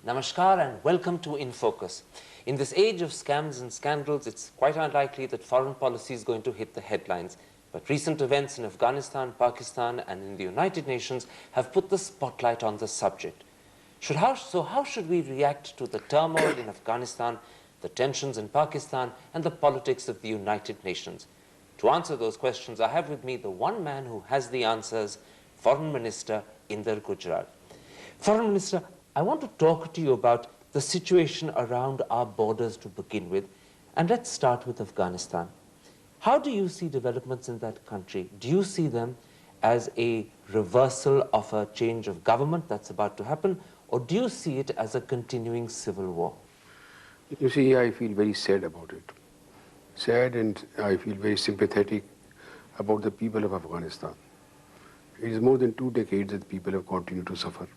Namaskar and welcome to In Focus. In this age of scams and scandals, it's quite unlikely that foreign policy is going to hit the headlines. But recent events in Afghanistan, Pakistan and in the United Nations have put the spotlight on the subject. How should we react to the turmoil in Afghanistan, the tensions in Pakistan and the politics of the United Nations? To answer those questions, I have with me the one man who has the answers, Foreign Minister Inder Gujral. Foreign Minister, I want to talk to you about the situation around our borders to begin with. And let's start with Afghanistan. How do you see developments in that country? Do you see them as a reversal of a change of government that's about to happen? Or do you see it as a continuing civil war? You see, I feel very sad about it. Sad, and I feel very sympathetic about the people of Afghanistan. It is more than 2 decades that people have continued to suffer.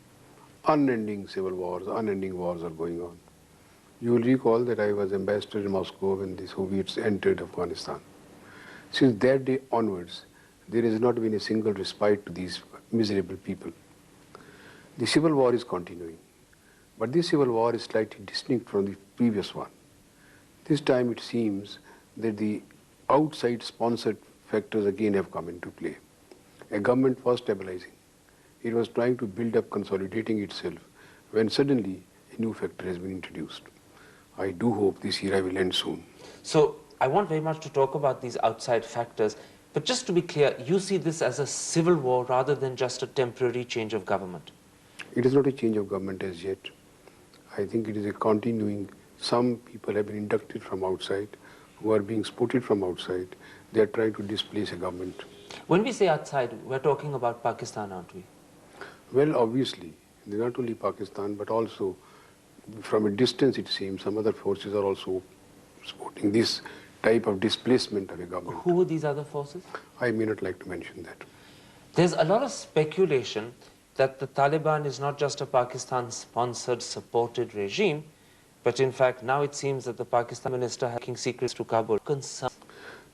Unending civil wars, unending wars are going on. You will recall that I was ambassador in Moscow when the Soviets entered Afghanistan. Since that day onwards, there has not been a single respite to these miserable people. The civil war is continuing, but this civil war is slightly distinct from the previous one. This time it seems that the outside sponsored factors again have come into play. A government was stabilizing. It was trying to build up, consolidating itself, when suddenly a new factor has been introduced. I do hope this era will end soon. So I want very much to talk about these outside factors, but just to be clear, you see this as a civil war rather than just a temporary change of government? It is not a change of government as yet. I think it is a continuing. Some people have been inducted from outside, who are being supported from outside. They are trying to displace a government. When we say outside, we're talking about Pakistan, aren't we? Well, obviously, not only Pakistan, but also from a distance, it seems, some other forces are also supporting this type of displacement of a government. Who are these other forces? I may not like to mention that. There's a lot of speculation that the Taliban is not just a Pakistan-sponsored, supported regime, but in fact, now it seems that the Pakistan minister is hacking secrets to Kabul.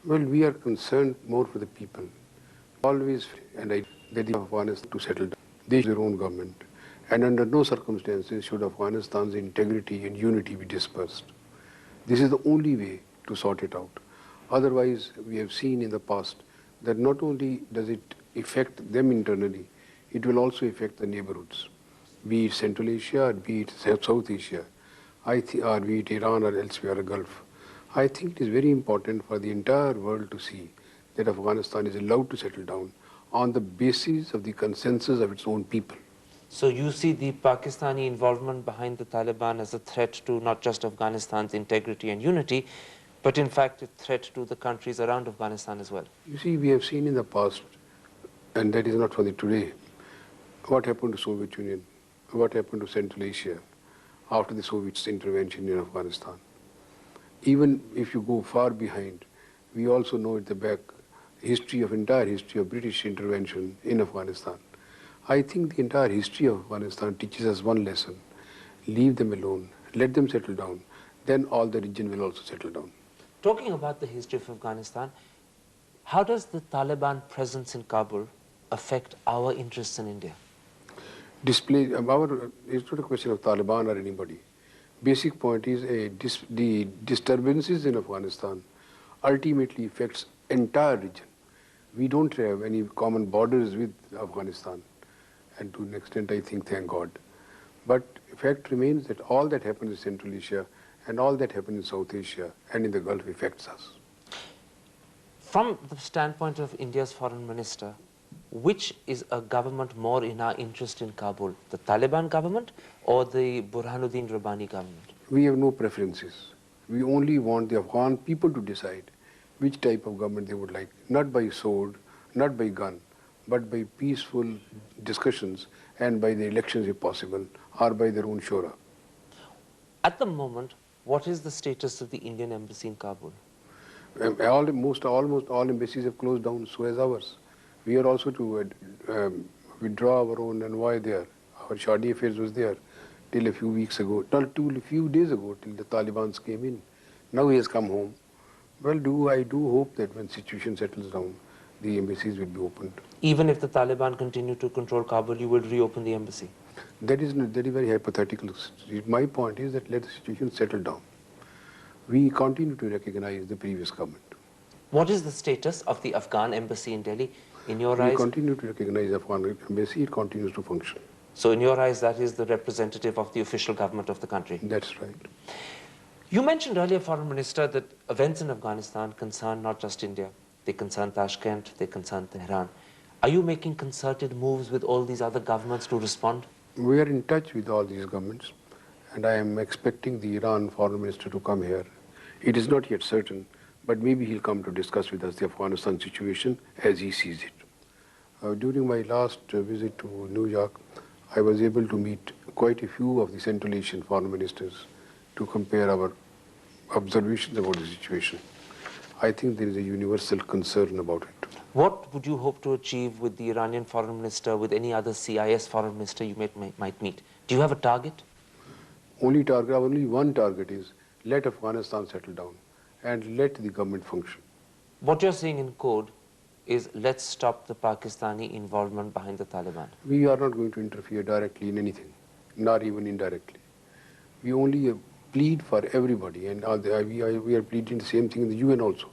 Well, we are concerned more for the people. Always, and I that Afghanistan to settle down. They their own government, and under no circumstances should Afghanistan's integrity and unity be dispersed. This is the only way to sort it out. Otherwise, we have seen in the past that not only does it affect them internally, it will also affect the neighborhoods, be it Central Asia, or be it South Asia, or be it Iran or elsewhere, or Gulf. I think it is very important for the entire world to see that Afghanistan is allowed to settle down on the basis of the consensus of its own people. So you see the Pakistani involvement behind the Taliban as a threat to not just Afghanistan's integrity and unity, but in fact a threat to the countries around Afghanistan as well. You see, we have seen in the past, and that is not for the today, what happened to Soviet Union, what happened to Central Asia after the Soviets' intervention in Afghanistan. Even if you go far behind, we also know at the back entire history of British intervention in Afghanistan. I think the entire history of Afghanistan teaches us one lesson: leave them alone, let them settle down, then all the region will also settle down. Talking about the history of Afghanistan, how does the Taliban presence in Kabul affect our interests in India? It's not a question of Taliban or anybody. Basic point is the disturbances in Afghanistan ultimately affects entire region. We don't have any common borders with Afghanistan, and to an extent I think, thank God. But the fact remains that all that happens in Central Asia and all that happens in South Asia and in the Gulf affects us. From the standpoint of India's foreign minister, which is a government more in our interest in Kabul, the Taliban government or the Burhanuddin Rabbani government? We have no preferences. We only want the Afghan people to decide which type of government they would like, not by sword, not by gun, but by peaceful discussions and by the elections if possible, or by their own shura. At the moment, what is the status of the Indian embassy in Kabul? Almost all embassies have closed down, so has ours. We are also to withdraw our own envoy there. Our Shadi affairs was there till a few weeks ago, till a few days ago, till the Taliban came in. Now he has come home. Well, I do hope that when situation settles down, the embassies will be opened. Even if the Taliban continue to control Kabul, you will reopen the embassy? That is very hypothetical. My point is that let the situation settle down. We continue to recognize the previous government. What is the status of the Afghan embassy in Delhi, in your We eyes? continue to recognize the Afghan embassy. It continues to function. So in your eyes, that is the representative of the official government of the country? That's right. You mentioned earlier, Foreign Minister, that events in Afghanistan concern not just India. They concern Tashkent, they concern Tehran. Are you making concerted moves with all these other governments to respond? We are in touch with all these governments, and I am expecting the Iran foreign minister to come here. It is not yet certain, but maybe he'll come to discuss with us the Afghanistan situation as he sees it. During my last visit to New York, I was able to meet quite a few of the Central Asian foreign ministers to compare our observations about the situation. I think there is a universal concern about it. What would you hope to achieve with the Iranian foreign minister, with any other CIS foreign minister you might meet? Do you have a target? Only one target is let Afghanistan settle down and let the government function. What you're saying in code is let's stop the Pakistani involvement behind the Taliban. We are not going to interfere directly in anything, not even indirectly. We only plead for everybody, and we are pleading the same thing in the UN also.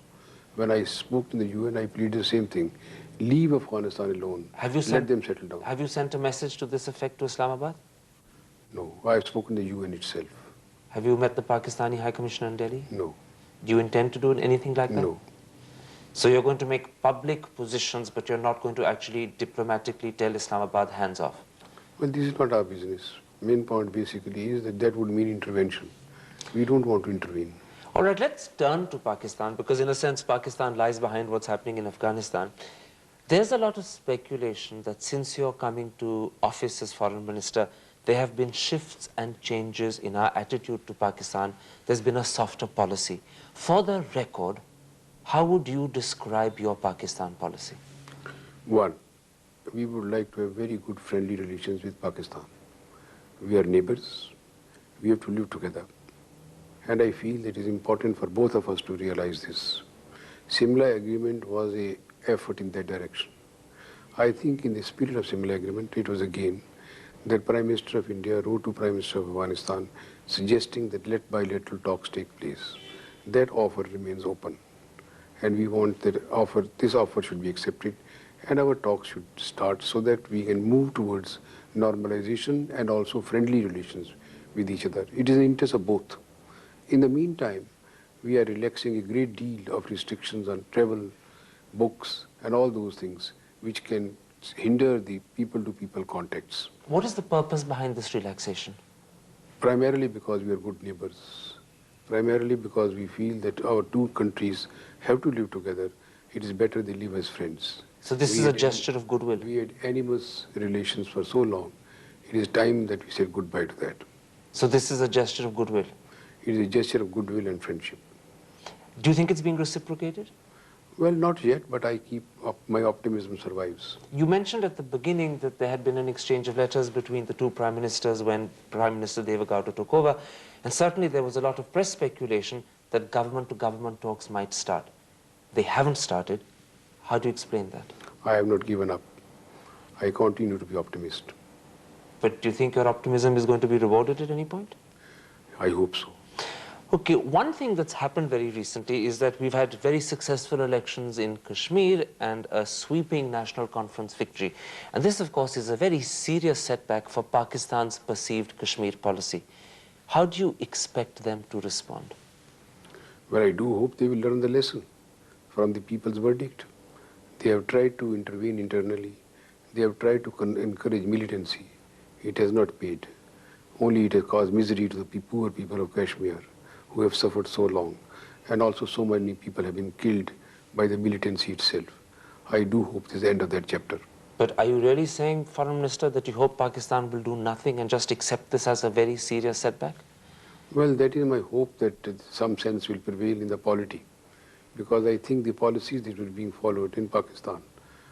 When I spoke in the UN, I pleaded the same thing. Leave Afghanistan alone. Let them settle down. Have you sent a message to this effect to Islamabad? No, I have spoken to the UN itself. Have you met the Pakistani High Commissioner in Delhi? No. Do you intend to do anything like that? No. So you're going to make public positions, but you're not going to actually diplomatically tell Islamabad hands off? Well, this is not our business. Main point basically is that would mean intervention. We don't want to intervene. All right, let's turn to Pakistan, because in a sense, Pakistan lies behind what's happening in Afghanistan. There's a lot of speculation that since you're coming to office as foreign minister, there have been shifts and changes in our attitude to Pakistan. There's been a softer policy. For the record, how would you describe your Pakistan policy? One, we would like to have very good friendly relations with Pakistan. We are neighbors. We have to live together. And I feel it is important for both of us to realize this. Simla Agreement was an effort in that direction. I think in the spirit of Simla Agreement, it was again that Prime Minister of India wrote to Prime Minister of Afghanistan suggesting that let bilateral talks take place. That offer remains open. And we want that this offer should be accepted and our talks should start so that we can move towards normalization and also friendly relations with each other. It is in the interest of both. In the meantime, we are relaxing a great deal of restrictions on travel, books, and all those things which can hinder the people-to-people contacts. What is the purpose behind this relaxation? Primarily because we are good neighbors. Primarily because we feel that our two countries have to live together. It is better they live as friends. So this is a gesture of goodwill? We had animous relations for so long. It is time that we said goodbye to that. So this is a gesture of goodwill? It is a gesture of goodwill and friendship. Do you think it's being reciprocated? Well, not yet, but my optimism survives. You mentioned at the beginning that there had been an exchange of letters between the two prime ministers when Prime Minister Devagowda took over, and certainly there was a lot of press speculation that government-to-government talks might start. They haven't started. How do you explain that? I have not given up. I continue to be optimist. But do you think your optimism is going to be rewarded at any point? I hope so. Okay, one thing that's happened very recently is that we've had very successful elections in Kashmir and a sweeping National Conference victory. And this, of course, is a very serious setback for Pakistan's perceived Kashmir policy. How do you expect them to respond? Well, I do hope they will learn the lesson from the people's verdict. They have tried to intervene internally. They have tried to encourage militancy. It has not paid. Only it has caused misery to the poor people of Kashmir, who have suffered so long, and also so many people have been killed by the militancy itself. I do hope this is the end of that chapter. But are you really saying, Foreign Minister, that you hope Pakistan will do nothing and just accept this as a very serious setback? Well, that is my hope that some sense will prevail in the polity, because I think the policies that were being followed in Pakistan,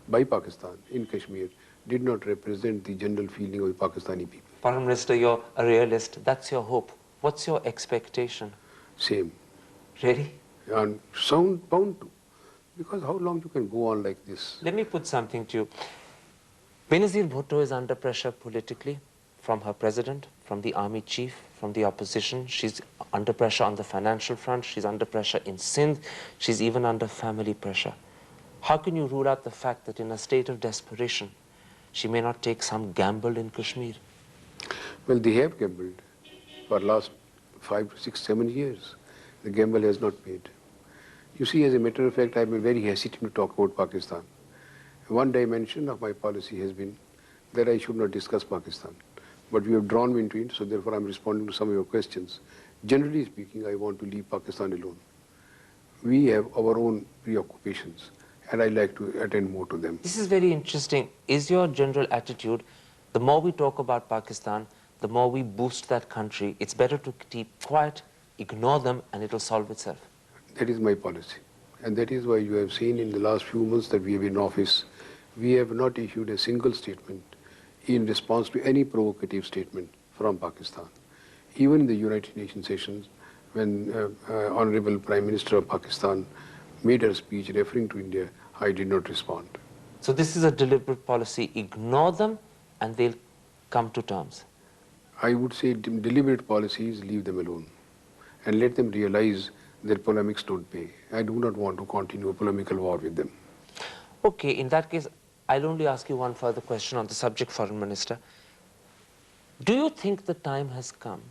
by Pakistan, in Kashmir, did not represent the general feeling of the Pakistani people. Foreign Minister, you're a realist. That's your hope. What's your expectation? Same. Really? And sound bound to. Because how long you can go on like this? Let me put something to you. Benazir Bhutto is under pressure politically from her president, from the army chief, from the opposition. She's under pressure on the financial front. She's under pressure in Sindh. She's even under family pressure. How can you rule out the fact that in a state of desperation, she may not take some gamble in Kashmir? Well, they have gambled for last 5, 6, 7 years. The gamble has not paid. You see, as a matter of fact, I've been very hesitant to talk about Pakistan. One dimension of my policy has been that I should not discuss Pakistan. But you have drawn me into it, so therefore I'm responding to some of your questions. Generally speaking, I want to leave Pakistan alone. We have our own preoccupations, and I like to attend more to them. This is very interesting. Is your general attitude, the more we talk about Pakistan, the more we boost that country, it's better to keep quiet, ignore them, and it'll solve itself? That is my policy. And that is why you have seen in the last few months that we have been in office, we have not issued a single statement in response to any provocative statement from Pakistan. Even in the United Nations sessions, when Honorable Prime Minister of Pakistan made her speech referring to India, I did not respond. So this is a deliberate policy. Ignore them and they'll come to terms. I would say deliberate policies, leave them alone and let them realize that polemics don't pay. I do not want to continue a polemical war with them. Okay, in that case, I'll only ask you one further question on the subject, Foreign Minister. Do you think the time has come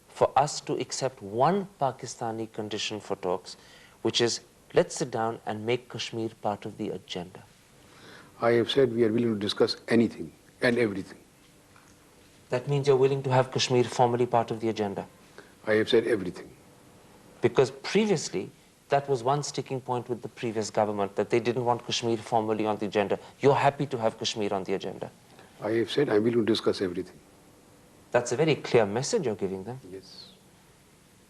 for us to accept one Pakistani condition for talks, which is, let's sit down and make Kashmir part of the agenda? I have said we are willing to discuss anything and everything. That means you're willing to have Kashmir formally part of the agenda? I have said everything. Because previously, that was one sticking point with the previous government, that they didn't want Kashmir formally on the agenda. You're happy to have Kashmir on the agenda? I have said I'm willing to discuss everything. That's a very clear message you're giving them. Yes.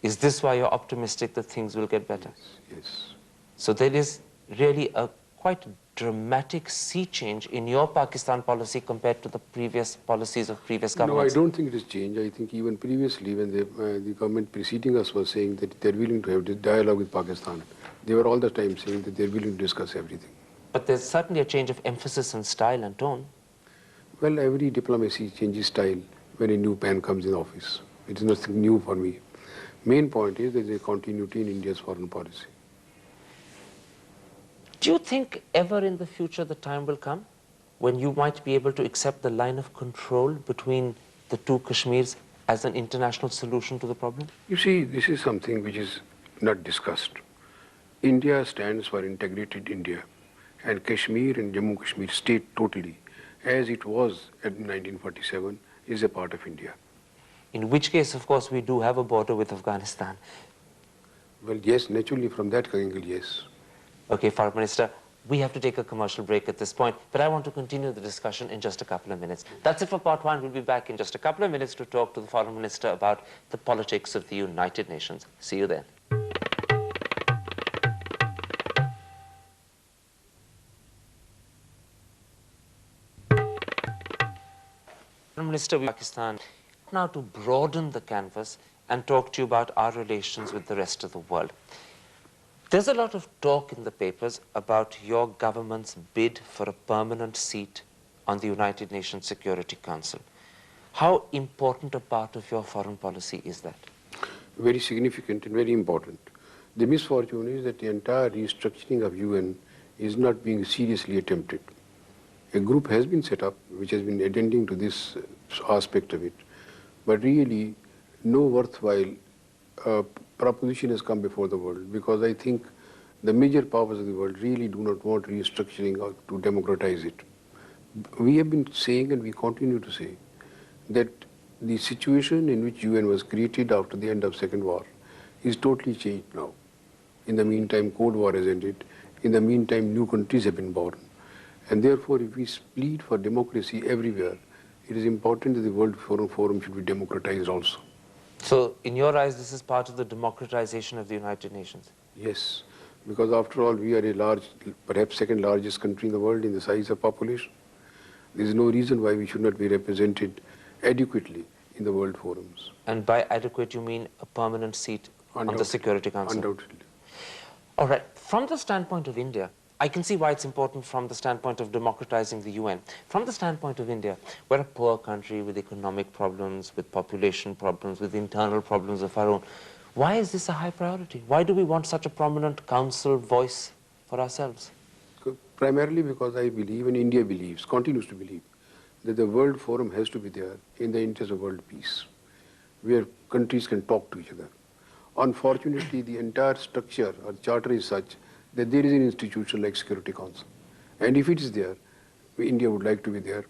Is this why you're optimistic that things will get better? Yes. So there is really a quite dramatic sea change in your Pakistan policy compared to the previous policies of previous governments. No, I don't think it has changed. I think even previously when the government preceding us was saying that they're willing to have this dialogue with Pakistan, they were all the time saying that they're willing to discuss everything. But there's certainly a change of emphasis and style and tone. Well, every diplomacy changes style when a new man comes in office. It is nothing new for me. Main point is there is a continuity in India's foreign policy. Do you think ever in the future the time will come when you might be able to accept the line of control between the two Kashmirs as an international solution to the problem? You see, this is something which is not discussed. India stands for integrated India, and Kashmir and Jammu Kashmir state totally, as it was in 1947, is a part of India. In which case, of course, we do have a border with Afghanistan. Well, yes, naturally from that angle, yes. Okay, Foreign Minister, we have to take a commercial break at this point, but I want to continue the discussion in just a couple of minutes. That's it for part one. We'll be back in just a couple of minutes to talk to the Foreign Minister about the politics of the United Nations. See you then. Foreign Minister of Pakistan, now to broaden the canvas and talk to you about our relations with the rest of the world. There's a lot of talk in the papers about your government's bid for a permanent seat on the United Nations Security Council. How important a part of your foreign policy is that? Very significant and very important. The misfortune is that the entire restructuring of UN is not being seriously attempted. A group has been set up which has been attending to this aspect of it, but really no worthwhile proposition has come before the world, because I think the major powers of the world really do not want restructuring or to democratize it. We have been saying, and we continue to say, that the situation in which UN was created after the end of Second War is totally changed now. In the meantime, Cold War has ended. In the meantime, new countries have been born. And therefore, if we plead for democracy everywhere, it is important that the World Forum should be democratized also. So, in your eyes, this is part of the democratization of the United Nations? Yes, because after all, we are a large, perhaps second largest country in the world in the size of population. There is no reason why we should not be represented adequately in the world forums. And by adequate, you mean a permanent seat on the Security Council? Undoubtedly. All right. From the standpoint of India, I can see why it's important from the standpoint of democratizing the UN. From the standpoint of India, we're a poor country with economic problems, with population problems, with internal problems of our own. Why is this a high priority? Why do we want such a prominent council voice for ourselves? Primarily because I believe, and India believes, continues to believe, that the World Forum has to be there in the interest of world peace, where countries can talk to each other. Unfortunately, the entire structure or charter is such that there is an institution like Security Council. And if it is there, India would like to be there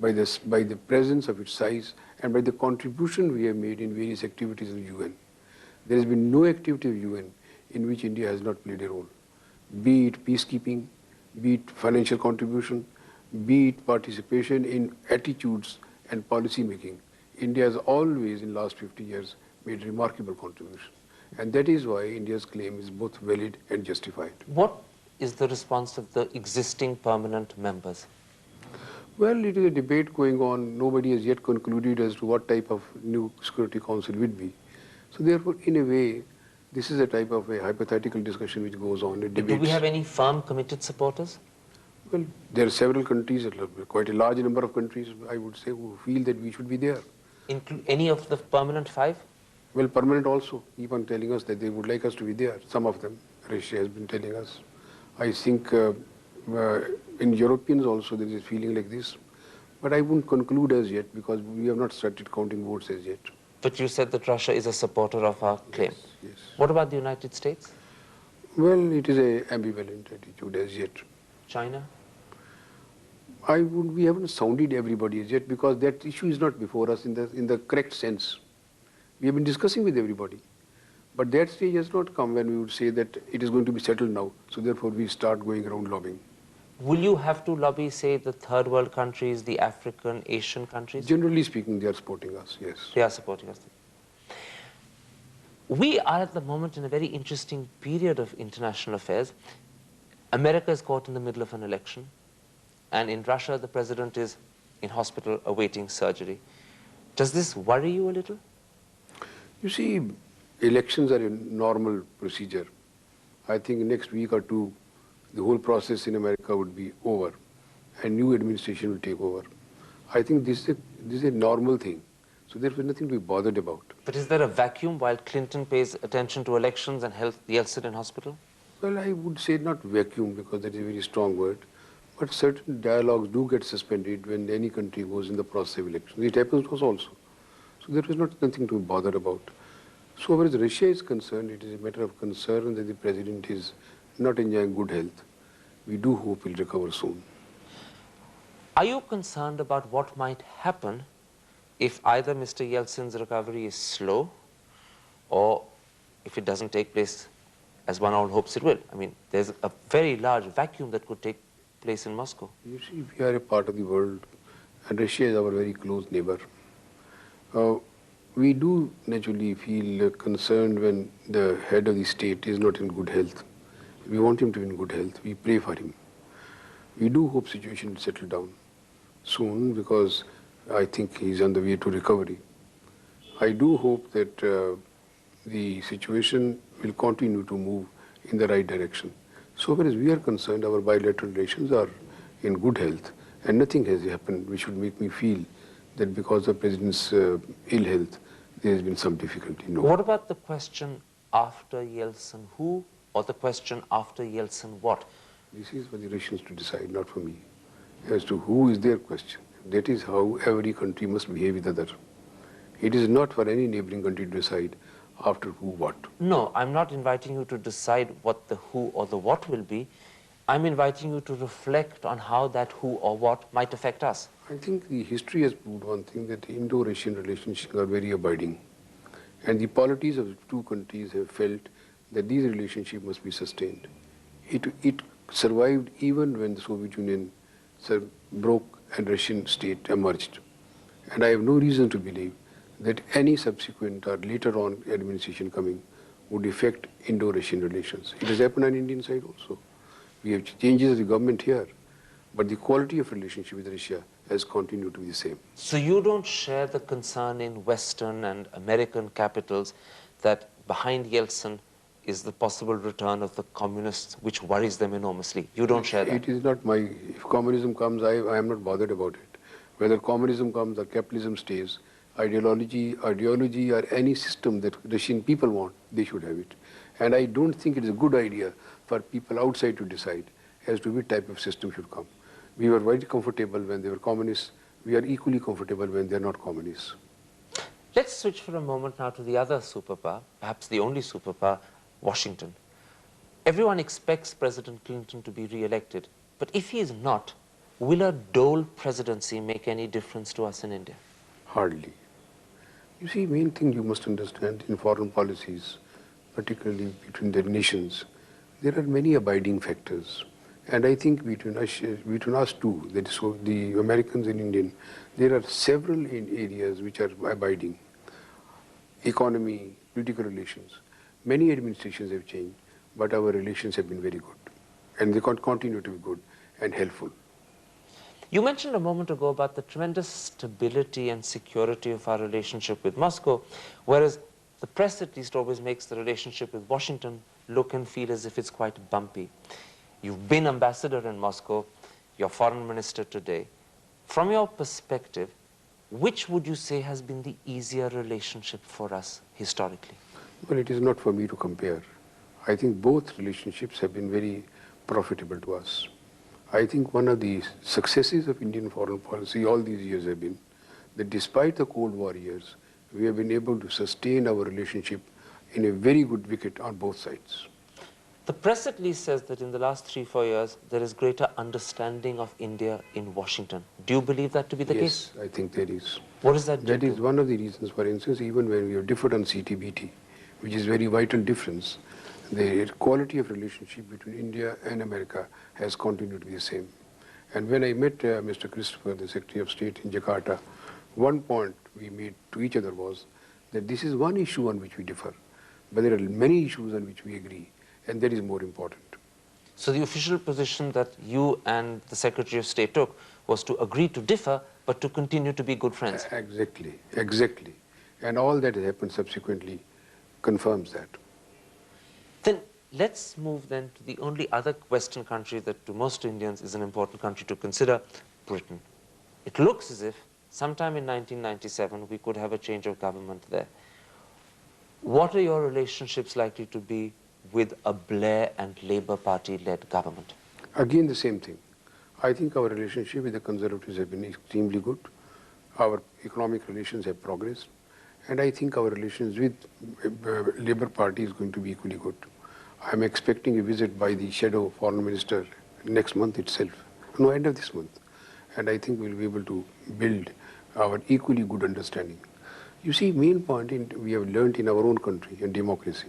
by the presence of its size and by the contribution we have made in various activities of the UN. There has been no activity of UN in which India has not played a role, be it peacekeeping, be it financial contribution, be it participation in attitudes and policy making. India has always, in the last 50 years, made remarkable contribution. And that is why India's claim is both valid and justified. What is the response of the existing permanent members? Well, it is a debate going on. Nobody has yet concluded as to what type of new Security Council would be. So therefore, in a way, this is a type of a hypothetical discussion which goes on. Do we have any firm, committed supporters? Well, there are several countries, quite a large number of countries, I would say, who feel that we should be there. Any of the permanent 5? Well, permanent also keep on telling us that they would like us to be there. Some of them, Russia has been telling us. I think in Europeans also there is a feeling like this. But I wouldn't conclude as yet because we have not started counting votes as yet. But you said that Russia is a supporter of our claim. Yes, yes. What about the United States? Well, it is an ambivalent attitude as yet. China? We haven't sounded everybody as yet because that issue is not before us in the correct sense. We have been discussing with everybody. But that stage has not come when we would say that it is going to be settled now. So therefore we start going around lobbying. Will you have to lobby, say, the third world countries, the African, Asian countries? Generally speaking, they are supporting us, yes. They are supporting us. We are at the moment in a very interesting period of international affairs. America is caught in the middle of an election. And in Russia, the president is in hospital awaiting surgery. Does this worry you a little? You see, elections are a normal procedure. I think next week or two, the whole process in America would be over and new administration will take over. I think this is a normal thing. So there is nothing to be bothered about. But is there a vacuum while Clinton pays attention to elections and Yeltsin in hospital? Well, I would say not vacuum because that is a very strong word. But certain dialogues do get suspended when any country goes in the process of elections. It happens to us also. So there is nothing to be bothered about. So far as Russia is concerned, it is a matter of concern that the president is not enjoying good health. We do hope he'll recover soon. Are you concerned about what might happen if either Mr. Yeltsin's recovery is slow or if it doesn't take place as one all hopes it will? I mean, there's a very large vacuum that could take place in Moscow. You see, we are a part of the world and Russia is our very close neighbor. We do naturally feel concerned when the head of the state is not in good health. We want him to be in good health. We pray for him. We do hope situation will settle down soon because I think he's on the way to recovery. I do hope that the situation will continue to move in the right direction. So far as we are concerned, our bilateral relations are in good health and nothing has happened which would make me feel that because of President's ill health, there has been some difficulty. No. What about the question after Yeltsin who or the question after Yeltsin what? This is for the Russians to decide, not for me. As to who is their question. That is how every country must behave with other. It is not for any neighboring country to decide after who what. No, I'm not inviting you to decide what the who or the what will be. I'm inviting you to reflect on how that who or what might affect us. I think the history has proved one thing, that Indo-Russian relations are very abiding. And the polities of the two countries have felt that these relationships must be sustained. It survived even when the Soviet Union broke and Russian state emerged. And I have no reason to believe that any subsequent or later on administration coming would affect Indo-Russian relations. It has happened on Indian side also. We have changes of the government here, but the quality of relationship with Russia has continued to be the same. So you don't share the concern in Western and American capitals that behind Yeltsin is the possible return of the communists, which worries them enormously. You don't share that. It is not my, if communism comes, I am not bothered about it. Whether communism comes or capitalism stays, ideology or any system that Russian people want, they should have it. And I don't think it is a good idea for people outside to decide as to which type of system should come. We were very comfortable when they were communists. We are equally comfortable when they are not communists. Let's switch for a moment now to the other superpower, perhaps the only superpower, Washington. Everyone expects President Clinton to be re-elected, but if he is not, will a Dole presidency make any difference to us in India? Hardly. You see, main thing you must understand in foreign policies, particularly between the nations, there are many abiding factors. And I think between us two, that is so the Americans and Indian, there are several areas which are abiding. Economy, political relations. Many administrations have changed, but our relations have been very good. And they continue to be good and helpful. You mentioned a moment ago about the tremendous stability and security of our relationship with Moscow, whereas the press at least always makes the relationship with Washington look and feel as if it's quite bumpy. You've been ambassador in Moscow, you're foreign minister today. From your perspective, which would you say has been the easier relationship for us historically? Well, it is not for me to compare. I think both relationships have been very profitable to us. I think one of the successes of Indian foreign policy all these years have been that despite the Cold War years, we have been able to sustain our relationship in a very good wicket on both sides. The press at least says that in the last 3-4 years, there is greater understanding of India in Washington. Do you believe that to be the case? Yes, I think there is. What is that? That is one of the reasons, for instance, even when we have differed on CTBT, which is very vital difference, the quality of relationship between India and America has continued to be the same. And when I met Mr. Christopher, the Secretary of State in Jakarta, one point we made to each other was that this is one issue on which we differ, but there are many issues on which we agree, and that is more important. So the official position that you and the Secretary of State took was to agree to differ, but to continue to be good friends. Exactly, exactly. And all that has happened subsequently confirms that. Then let's move then to the only other Western country that to most Indians is an important country to consider, Britain. It looks as if sometime in 1997 we could have a change of government there. What are your relationships likely to be with a Blair and Labour Party-led government? Again, the same thing. I think our relationship with the Conservatives have been extremely good. Our economic relations have progressed. And I think our relations with Labour Party is going to be equally good. I'm expecting a visit by the shadow foreign minister next month itself. No, end of this month. And I think we'll be able to build our equally good understanding. You see, main point we have learned in our own country in democracy,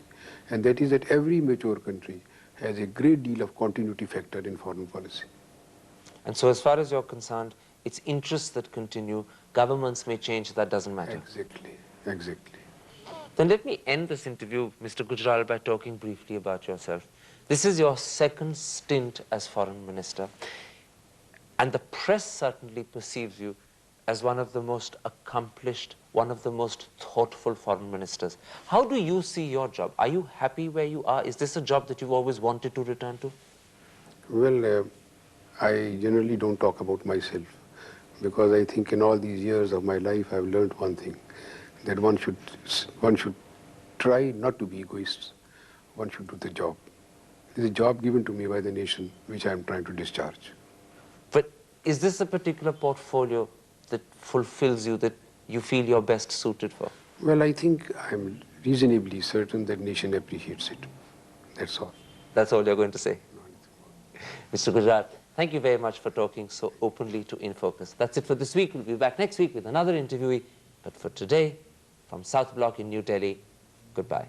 and that is that every mature country has a great deal of continuity factor in foreign policy. And so as far as you're concerned, it's interests that continue. Governments may change, that doesn't matter. Exactly, exactly. Then let me end this interview, Mr. Gujral, by talking briefly about yourself. This is your second stint as foreign minister, and the press certainly perceives you as one of the most accomplished, one of the most thoughtful foreign ministers. How do you see your job? Are you happy where you are? Is this a job that you've always wanted to return to? Well, I generally don't talk about myself because I think in all these years of my life I've learned one thing, that one should try not to be egoist. One should do the job. It is a job given to me by the nation which I am trying to discharge. But is this a particular portfolio that fulfills you, that you feel you're best suited for? Well, I think I'm reasonably certain that nation appreciates it. That's all. That's all you're going to say? Mr. Gujral, thank you very much for talking so openly to InFocus. That's it for this week. We'll be back next week with another interviewee. But for today, from South Block in New Delhi, goodbye.